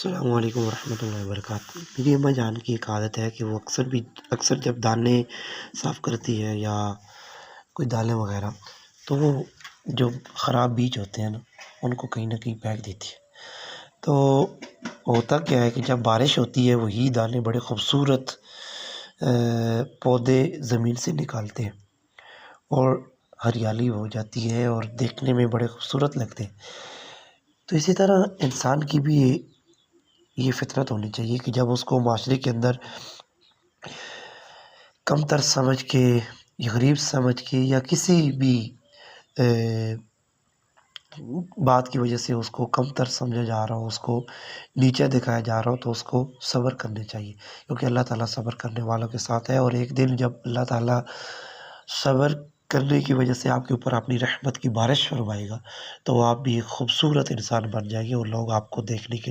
السلام علیکم ورحمۃ اللہ وبرکاتہ۔ میری اماں جان کی ایک عادت ہے کہ وہ اکثر جب دانے صاف کرتی ہے یا کوئی دالیں وغیرہ، تو وہ جو خراب بیج ہوتے ہیں نا، ان کو کہیں نہ کہیں پھینک دیتی ہے۔ تو ہوتا کیا ہے کہ جب بارش ہوتی ہے وہی دانے بڑے خوبصورت پودے زمین سے نکالتے ہیں اور ہریالی ہو جاتی ہے اور دیکھنے میں بڑے خوبصورت لگتے ہیں۔ تو اسی طرح انسان کی بھی یہ فطرت ہونی چاہیے کہ جب اس کو معاشرے کے اندر کم تر سمجھ کے یا غریب سمجھ کے یا کسی بھی بات کی وجہ سے اس کو کم تر سمجھا جا رہا ہو، اس کو نیچا دکھایا جا رہا ہو، تو اس کو صبر کرنے چاہیے، کیونکہ اللہ تعالیٰ صبر کرنے والوں کے ساتھ ہے۔ اور ایک دن جب اللہ تعالیٰ صبر کرنے کی وجہ سے آپ کے اوپر اپنی رحمت کی بارش فرمائے گا، تو آپ بھی ایک خوبصورت انسان بن جائیں گے اور لوگ آپ کو دیکھنے کے